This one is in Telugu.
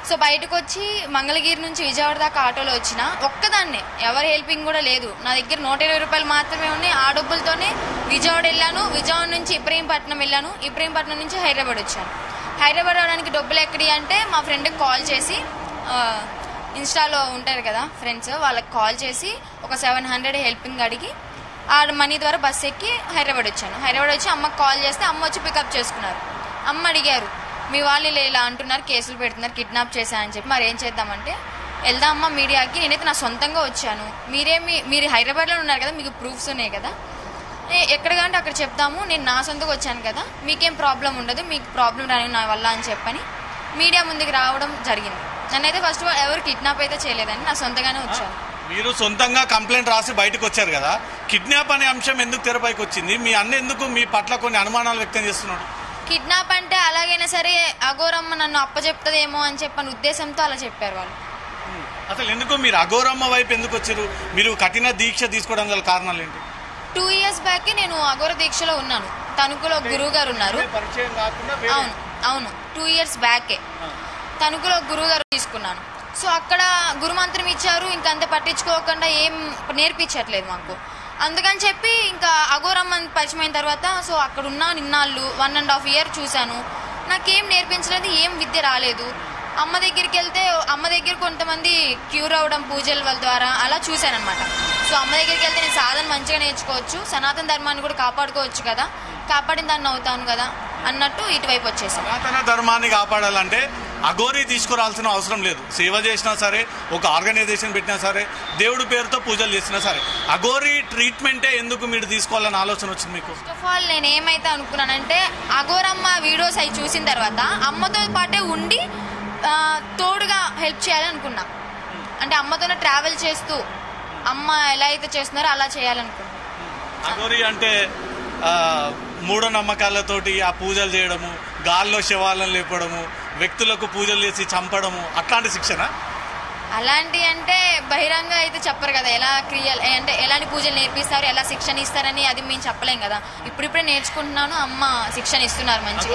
సో బయటకు వచ్చి మంగళగిరి నుంచి విజయవాడ దాకా ఆటోలో వచ్చిన ఒక్కదాన్నే, ఎవరి హెల్పింగ్ కూడా లేదు. నా దగ్గర 120 రూపాయలు మాత్రమే ఉన్నాయి. ఆ డబ్బులతోనే విజయవాడ వెళ్ళాను. విజయవాడ నుంచి ఇబ్రహీంపట్నం వెళ్ళాను. ఇబ్రహీంపట్నం నుంచి హైదరాబాద్ వచ్చాను. హైదరాబాద్ రావడానికి డబ్బులు ఎక్కడి అంటే మా ఫ్రెండ్కి కాల్ చేసి, ఇన్స్టాలో ఉంటారు కదా ఫ్రెండ్స్, వాళ్ళకి కాల్ చేసి ఒక 700 హెల్పింగ్ అడిగి ఆ మనీ ద్వారా బస్ ఎక్కి హైదరాబాద్ వచ్చాను. హైదరాబాద్ వచ్చి అమ్మకి కాల్ చేస్తే అమ్మ వచ్చి పికప్ చేసుకున్నారు. అమ్మ అడిగారు, మీ వాళ్ళు ఇలా అంటున్నారు, కేసులు పెడుతున్నారు, కిడ్నాప్ చేశారని చెప్పి, మరి ఏం చేద్దామంటే వెళ్దాం అమ్మ మీడియాకి, నేనైతే నా సొంతంగా వచ్చాను, మీరు హైదరాబాద్లో ఉన్నారు కదా, మీకు ప్రూఫ్స్ ఉన్నాయి కదా, ఎక్కడ కంటే అక్కడ చెప్దాము, నేను నా సొంతంగా వచ్చాను కదా, మీకేం ప్రాబ్లం ఉండదు, మీకు ప్రాబ్లం రాని నా వల్ల అని చెప్పని మీడియా ముందుకు రావడం జరిగింది. నన్నైతే ఫస్ట్ ఆఫ్ ఆల్ ఎవరు కిడ్నాప్ అయితే చేయలేదని, నా సొంతంగానే వచ్చాను. మీరు సొంతంగా కంప్లైంట్ రాసి బయటకు వచ్చారు కదా, కిడ్నాప్ అనే అంశం ఎందుకు తెరపైకి వచ్చింది? మీ అన్న ఎందుకు మీ పట్ల కొన్ని అనుమానాలు వ్యక్తం చేస్తున్నాడు? కిడ్నాప్ అంటే అలాగైనా సరే అఘోరమ్మ నన్ను అప్పచెప్తదేమో అని చెప్పని ఉద్దేశంతో అలా చెప్పారు వాళ్ళు. అసలు ఎందుకు మీరు అఘోరమ్మ వైపు ఎందుకు వచ్చారు? మీరు కఠిన దీక్ష తీసుకోవడం గల కారణాలు ఏంటి? 2 years బ్యాక్ నేను అఘోర దీక్షలో ఉన్నాను. తణుకులో గురువు గారు ఉన్నారు. అవును 2 years బ్యాకే తణుకులో గురువు గారు తీసుకున్నాను. సో అక్కడ గురుమంత్రం ఇచ్చారు, ఇంకంతే పట్టించుకోకుండా ఏం నేర్పించట్లేదు మాకు. అందుకని చెప్పి ఇంకా అఘోరమ్మని పరిచయం అయిన తర్వాత సో అక్కడ ఉన్నా నిన్నాళ్ళు 1.5 year చూశాను. నాకేం నేర్పించలేదు, ఏం విద్య రాలేదు. అమ్మ దగ్గరికి వెళ్తే అమ్మ దగ్గర కొంతమంది క్యూర్ అవ్వడం పూజల వాళ్ళ ద్వారా అలా చూశాను అనమాట. సో అమ్మ దగ్గరికి వెళ్తే నేను సాధన మంచిగా నేర్చుకోవచ్చు, సనాతన ధర్మాన్ని కూడా కాపాడుకోవచ్చు కదా, కాపాడిన దాన్ని అవుతాను కదా అన్నట్టు ఇటువైపు వచ్చేసాను. సనాతన ధర్మాన్ని కాపాడాలంటే అఘోరీ తీసుకురావాల్సిన అవసరం లేదు. సేవ చేసినా సరే, ఒక ఆర్గనైజేషన్ పెట్టినా సరే, దేవుడి పేరుతో పూజలు చేసినా సరే, అఘోరీ ట్రీట్మెంటే ఎందుకు మీరు తీసుకోవాలని ఆలోచన వచ్చింది మీకు? ఫస్ట్ ఆఫ్ ఆల్ నేను ఏమైతే అనుకున్నానంటే అఘోరమ్మ వీడియోస్ అవి చూసిన తర్వాత అమ్మతో పాటే ఉండి తోడుగా హెల్ప్ చేయాలని అనుకున్నా. అంటే అమ్మతోనే ట్రావెల్ చేస్తూ అమ్మ ఎలా అయితే చేస్తున్నారో అలా చేయాలనుకున్నా. అఘోరీ అంటే మూఢనమ్మకాలతోటి ఆ పూజలు చేయడము, గాల్లో శవాలను లేపడము, వ్యక్తులకు పూజలు చేసి చంపడము, అట్లాంటి శిక్షణ? అలాంటి అంటే బహిరంగ అయితే చెప్పరు కదా, ఎలా క్రియలు అంటే ఎలాంటి పూజలు నేర్పిస్తారు, ఎలా శిక్షణ ఇస్తారని అది మేము చెప్పలేం కదా. ఇప్పుడిప్పుడే నేర్చుకుంటున్నాను, అమ్మ శిక్షణ ఇస్తున్నారు మంచిగా.